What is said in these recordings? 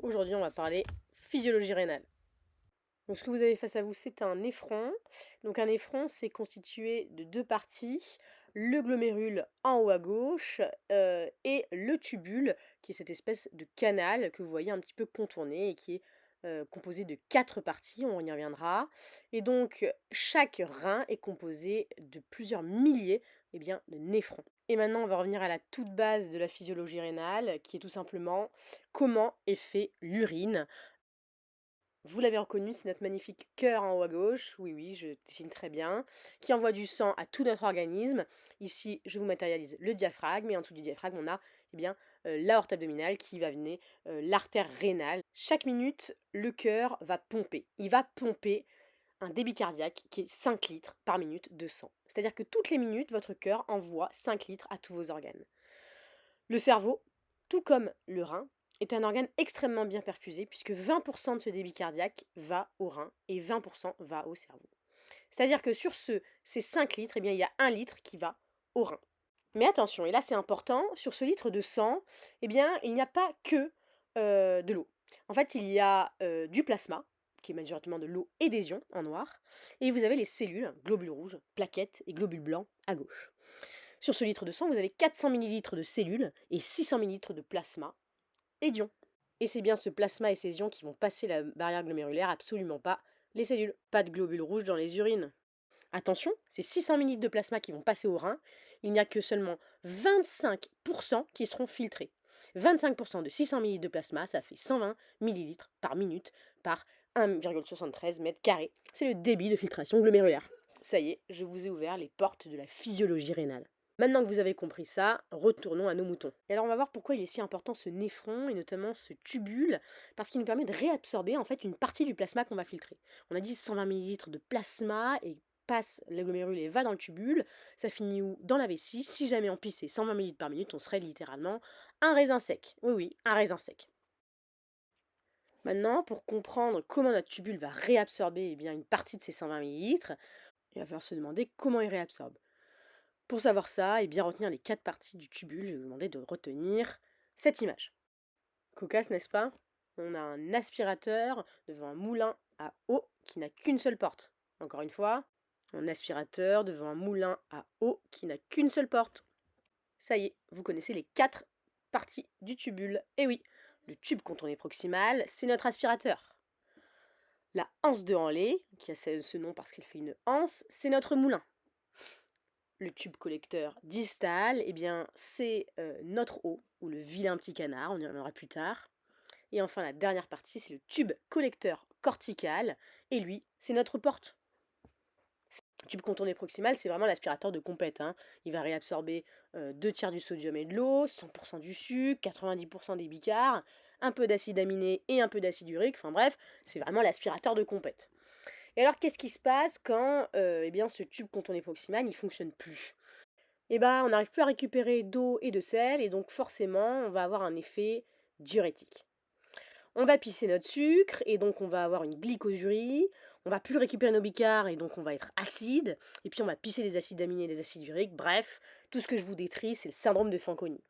Aujourd'hui, on va parler physiologie rénale. Donc, ce que vous avez face à vous, c'est un néphron. Donc, un néphron, c'est constitué de deux parties, le glomérule en haut à gauche et le tubule, qui est cette espèce de canal que vous voyez un petit peu contourné et qui est composé de quatre parties, on y reviendra. Et donc, chaque rein est composé de plusieurs milliers de néphrons. Et maintenant, on va revenir à la toute base de la physiologie rénale, qui est tout simplement comment est fait l'urine. Vous l'avez reconnu, c'est notre magnifique cœur en haut à gauche, oui oui, je dessine très bien, qui envoie du sang à tout notre organisme. Ici, je vous matérialise le diaphragme, et en dessous du diaphragme, on a l'aorte abdominale qui va venir l'artère rénale. Chaque minute, le cœur va pomper. Il va pomper un débit cardiaque qui est 5 litres par minute de sang. C'est-à-dire que toutes les minutes, votre cœur envoie 5 litres à tous vos organes. Le cerveau, tout comme le rein, est un organe extrêmement bien perfusé puisque 20% de ce débit cardiaque va au rein et 20% va au cerveau. C'est-à-dire que sur ces 5 litres, il y a 1 litre qui va au rein. Mais attention, et là c'est important, sur ce litre de sang, il n'y a pas que de l'eau. En fait, il y a du plasma, qui est majoritairement de l'eau et des ions en noir, et vous avez les cellules, globules rouges, plaquettes et globules blancs à gauche. Sur ce litre de sang, vous avez 400 ml de cellules et 600 ml de plasma et d'ions. Et c'est bien ce plasma et ces ions qui vont passer la barrière glomérulaire, absolument pas les cellules. Pas de globules rouges dans les urines. Attention, ces 600 ml de plasma qui vont passer au rein, il n'y a que seulement 25% qui seront filtrés. 25% de 600 ml de plasma, ça fait 120 ml par minute par 1,73 mètres carrés. C'est le débit de filtration glomérulaire. Ça y est, je vous ai ouvert les portes de la physiologie rénale. Maintenant que vous avez compris ça, retournons à nos moutons. Et alors on va voir pourquoi il est si important ce néphron et notamment ce tubule, parce qu'il nous permet de réabsorber en fait une partie du plasma qu'on va filtrer. On a dit 120 ml de plasma et passe le glomérule et va dans le tubule, ça finit où? Dans la vessie. Si jamais on pissait 120 ml par minute, on serait littéralement un raisin sec. Oui oui, un raisin sec. Maintenant, pour comprendre comment notre tubule va réabsorber une partie de ces 120 ml, il va falloir se demander comment il réabsorbe. Pour savoir ça et bien retenir les 4 parties du tubule, je vais vous demander de retenir cette image. Cocasse, n'est-ce pas? On a un aspirateur devant un moulin à eau qui n'a qu'une seule porte. Encore une fois, un aspirateur devant un moulin à eau qui n'a qu'une seule porte. Ça y est, vous connaissez les 4 parties du tubule. Et oui, le tube contourné proximal, c'est notre aspirateur. La anse de Henle, qui a ce nom parce qu'elle fait une anse, c'est notre moulin. Le tube collecteur distal, c'est notre eau, ou le vilain petit canard, on y reviendra plus tard. Et enfin, la dernière partie, c'est le tube collecteur cortical, et lui, c'est notre porte. Le tube contourné proximal, c'est vraiment l'aspirateur de compète. Il va réabsorber 2 tiers du sodium et de l'eau, 100% du sucre, 90% des bicards, un peu d'acide aminé et un peu d'acide urique, enfin bref, c'est vraiment l'aspirateur de compète. Et alors, qu'est-ce qui se passe quand ce tube contourné proximal ne fonctionne plus? On n'arrive plus à récupérer d'eau et de sel, et donc forcément, on va avoir un effet diurétique. On va pisser notre sucre, et donc on va avoir une glycosurie, on va plus récupérer nos bicards, et donc on va être acide, et puis on va pisser des acides aminés et des acides uriques, bref, tout ce que je vous décris, c'est le syndrome de Fanconi.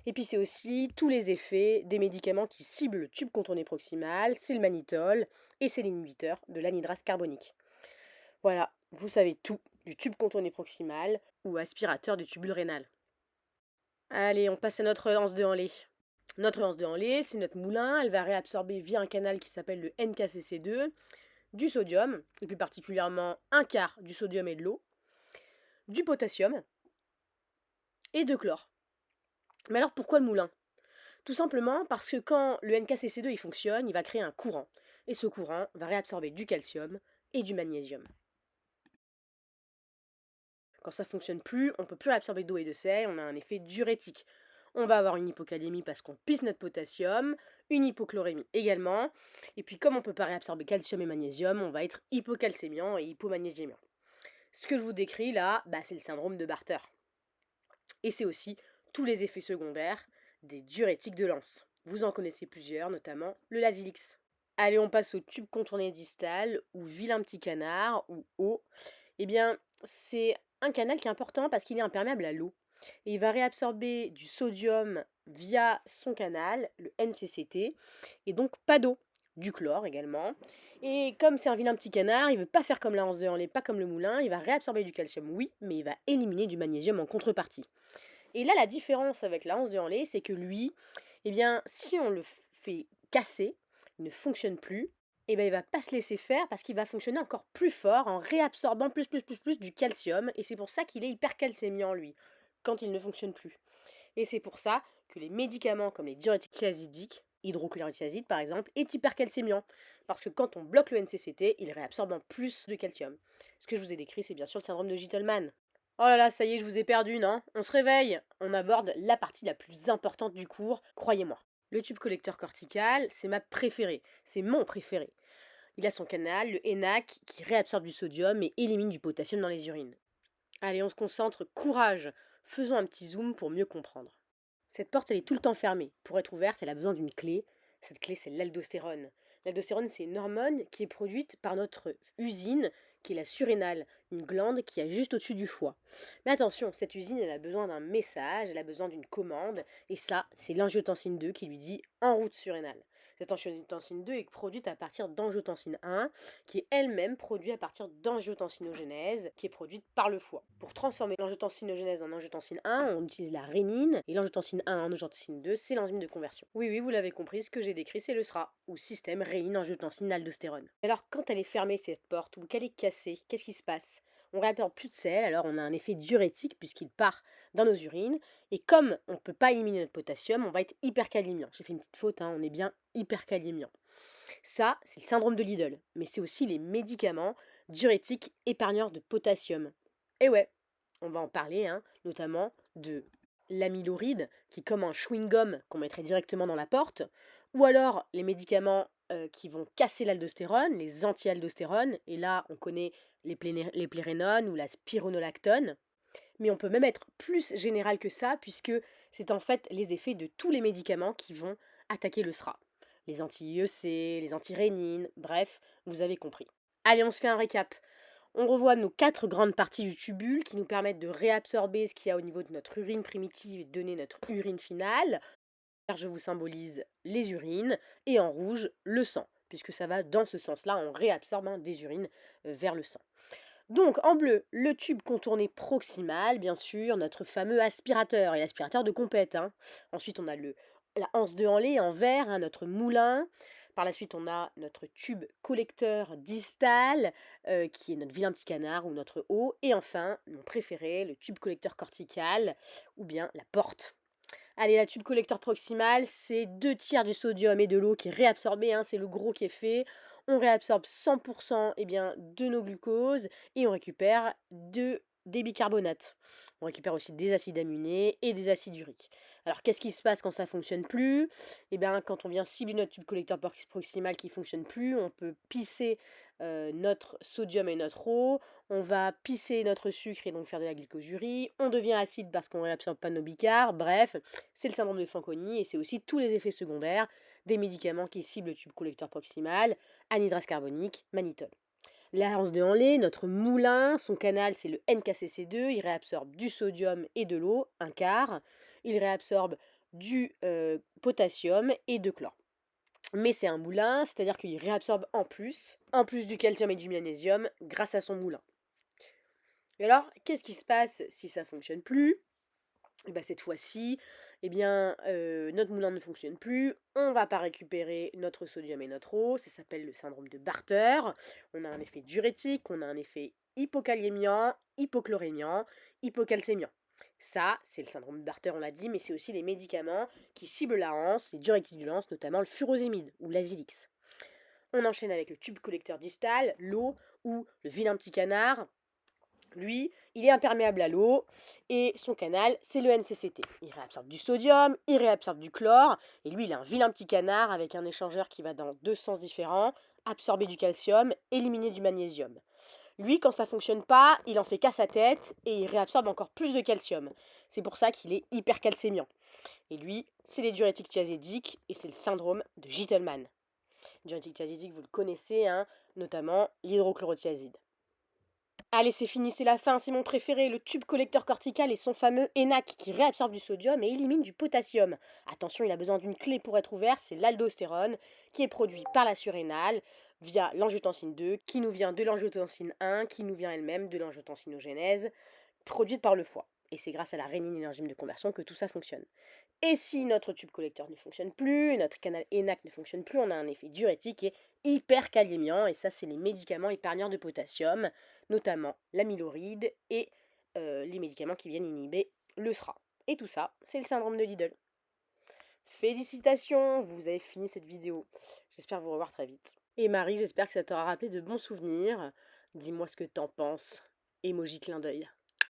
Et puis c'est aussi tous les effets des médicaments qui ciblent le tube contourné proximal, c'est le mannitol, et c'est l'inhibiteur de l'anhydrase carbonique. Voilà, vous savez tout du tube contourné proximal ou aspirateur du tubule rénal. Allez, on passe à notre anse de Henle. Notre anse de Henle, c'est notre moulin. Elle va réabsorber via un canal qui s'appelle le NKCC2 du sodium, et plus particulièrement un quart du sodium et de l'eau, du potassium et de chlore. Mais alors pourquoi le moulin? Tout simplement parce que quand le NKCC2 il fonctionne, il va créer un courant. Et ce courant va réabsorber du calcium et du magnésium. Quand ça ne fonctionne plus, on ne peut plus absorber d'eau et de sel, on a un effet diurétique. On va avoir une hypocalémie parce qu'on pisse notre potassium, une hypochlorémie également, et puis comme on ne peut pas réabsorber calcium et magnésium, on va être hypocalcémiant et hypomagnésiémiant. Ce que je vous décris là, c'est le syndrome de Bartter. Et c'est aussi tous les effets secondaires des diurétiques de Lens. Vous en connaissez plusieurs, notamment le Lasix. Allez, on passe au tube contourné distal, ou vilain petit canard, ou eau. C'est un canal qui est important parce qu'il est imperméable à l'eau. Et il va réabsorber du sodium via son canal, le NCCT, et donc pas d'eau, du chlore également. Et comme c'est un vilain petit canard, il veut pas faire comme la hanse de Hanley, pas comme le moulin, il va réabsorber du calcium, oui, mais il va éliminer du magnésium en contrepartie. Et là, la différence avec la hanse de Hanley, c'est que lui, eh bien, si on le fait casser, il ne fonctionne plus, eh bien, il va pas se laisser faire parce qu'il va fonctionner encore plus fort en réabsorbant plus du calcium. Et c'est pour ça qu'il est hypercalcémiant, lui, quand il ne fonctionne plus. Et c'est pour ça que les médicaments comme les diurétiques thiazidiques, hydrochlorothiazide par exemple, est hypercalcémiant. Parce que quand on bloque le NCCT, il réabsorbe en plus de calcium. Ce que je vous ai décrit, c'est bien sûr le syndrome de Gitelman. Oh là là, ça y est, je vous ai perdu, non? On se réveille. On aborde la partie la plus importante du cours, croyez-moi. Le tube collecteur cortical, c'est ma préférée. C'est mon préféré. Il a son canal, le ENaC, qui réabsorbe du sodium et élimine du potassium dans les urines. Allez, on se concentre, courage. Faisons un petit zoom pour mieux comprendre. Cette porte, elle est tout le temps fermée. Pour être ouverte, elle a besoin d'une clé. Cette clé, c'est l'aldostérone. L'aldostérone, c'est une hormone qui est produite par notre usine, qui est la surrénale, une glande qui est juste au-dessus du foie. Mais attention, cette usine, elle a besoin d'un message, elle a besoin d'une commande, et ça, c'est l'angiotensine 2 qui lui dit en route surrénale. Cette angiotensine 2 est produite à partir d'angiotensine 1, qui est elle-même produite à partir d'angiotensinogénèse, qui est produite par le foie. Pour transformer l'angiotensinogénèse en angiotensine 1, on utilise la rénine, et l'angiotensine 1 en angiotensine 2, c'est l'enzyme de conversion. Oui, oui, vous l'avez compris, ce que j'ai décrit, c'est le SRA, ou système rénine-angiotensine-aldostérone. Alors, quand elle est fermée, cette porte, ou qu'elle est cassée, qu'est-ce qui se passe? On réabsorbe plus de sel, alors on a un effet diurétique puisqu'il part dans nos urines. Et comme on ne peut pas éliminer notre potassium, on va être hypercalémiant. J'ai fait une petite faute, on est bien hypercalémiant. Ça, c'est le syndrome de Lidl, mais c'est aussi les médicaments diurétiques épargneurs de potassium. Et ouais, on va en parler, notamment de l'amyloride, qui est comme un chewing-gum qu'on mettrait directement dans la porte, ou alors les médicaments qui vont casser l'aldostérone, les anti-aldostérones, et là on connaît les plérénones ou la spironolactone, mais on peut même être plus général que ça, puisque c'est en fait les effets de tous les médicaments qui vont attaquer le SRA. Les anti-IEC, les anti-rénine, bref, vous avez compris. Allez, on se fait un récap. On revoit nos 4 grandes parties du tubule qui nous permettent de réabsorber ce qu'il y a au niveau de notre urine primitive et de donner notre urine finale. Car je vous symbolise les urines et en rouge le sang, puisque ça va dans ce sens-là, on réabsorbe des urines vers le sang. Donc en bleu, le tube contourné proximal, bien sûr, notre fameux aspirateur, et aspirateur de compète. Ensuite, on a la anse de Hanley en vert, notre moulin. Par la suite, on a notre tube collecteur distal, qui est notre vilain petit canard ou notre haut. Et enfin, mon préféré, le tube collecteur cortical, ou bien la porte. Allez, la tube collecteur proximal, c'est 2 tiers du sodium et de l'eau qui est réabsorbé, c'est le gros qui est fait. On réabsorbe 100% de nos glucoses et on récupère des bicarbonates. On récupère aussi des acides aminés et des acides uriques. Alors, qu'est-ce qui se passe quand ça ne fonctionne plus? Quand on vient cibler notre tube collecteur proximal qui ne fonctionne plus, on peut pisser notre sodium et notre eau, on va pisser notre sucre et donc faire de la glycosurie, on devient acide parce qu'on ne réabsorbe pas nos bicarb, bref, c'est le syndrome de Fanconi et c'est aussi tous les effets secondaires des médicaments qui ciblent le tube collecteur proximal, anhydrase carbonique, mannitol. La hanse de Hanley, notre moulin, son canal c'est le NKCC2, il réabsorbe du sodium et de l'eau, un quart, il réabsorbe du potassium et de chlore. Mais c'est un moulin, c'est-à-dire qu'il réabsorbe en plus du calcium et du magnésium grâce à son moulin. Et alors, qu'est-ce qui se passe si ça ne fonctionne plus? Et bien cette fois-ci, notre moulin ne fonctionne plus, on ne va pas récupérer notre sodium et notre eau, ça s'appelle le syndrome de Bartter. On a un effet diurétique, on a un effet hypokaliémiant, hypochlorémiant, hypocalcémiant. Ça, c'est le syndrome de Bartter, on l'a dit, mais c'est aussi les médicaments qui ciblent la hanse, les diurétiques du lance, notamment le furosémide ou l'azilix. On enchaîne avec le tube collecteur distal, l'eau ou le vilain petit canard. Lui, il est imperméable à l'eau et son canal, c'est le NCCT. Il réabsorbe du sodium, il réabsorbe du chlore et lui, il a un vilain petit canard avec un échangeur qui va dans 2 sens différents, absorber du calcium, éliminer du magnésium. Lui, quand ça fonctionne pas, il en fait qu'à sa tête et il réabsorbe encore plus de calcium. C'est pour ça qu'il est hypercalcémiant. Et lui, c'est les diurétiques thiazédiques et c'est le syndrome de Gitelman. Diurétique thiazédique, vous le connaissez, notamment l'hydrochlorothiazide. Allez, c'est fini, c'est la fin, c'est mon préféré, le tube collecteur cortical et son fameux ENaC qui réabsorbe du sodium et élimine du potassium. Attention, il a besoin d'une clé pour être ouvert, c'est l'aldostérone qui est produit par la surrénale via l'angiotensine 2 qui nous vient de l'angiotensine 1 qui nous vient elle-même de l'angiotensinogénèse produite par le foie. Et c'est grâce à la rénine et l'enzyme de conversion que tout ça fonctionne. Et si notre tube collecteur ne fonctionne plus, et notre canal ENaC ne fonctionne plus, on a un effet diurétique et hypercalémiant, et ça c'est les médicaments épargneurs de potassium, notamment l'amyloride et les médicaments qui viennent inhiber le SRA. Et tout ça, c'est le syndrome de Lidl. Félicitations, vous avez fini cette vidéo. J'espère vous revoir très vite. Et Marie, j'espère que ça t'aura rappelé de bons souvenirs. Dis-moi ce que t'en penses. Emoji clin d'œil.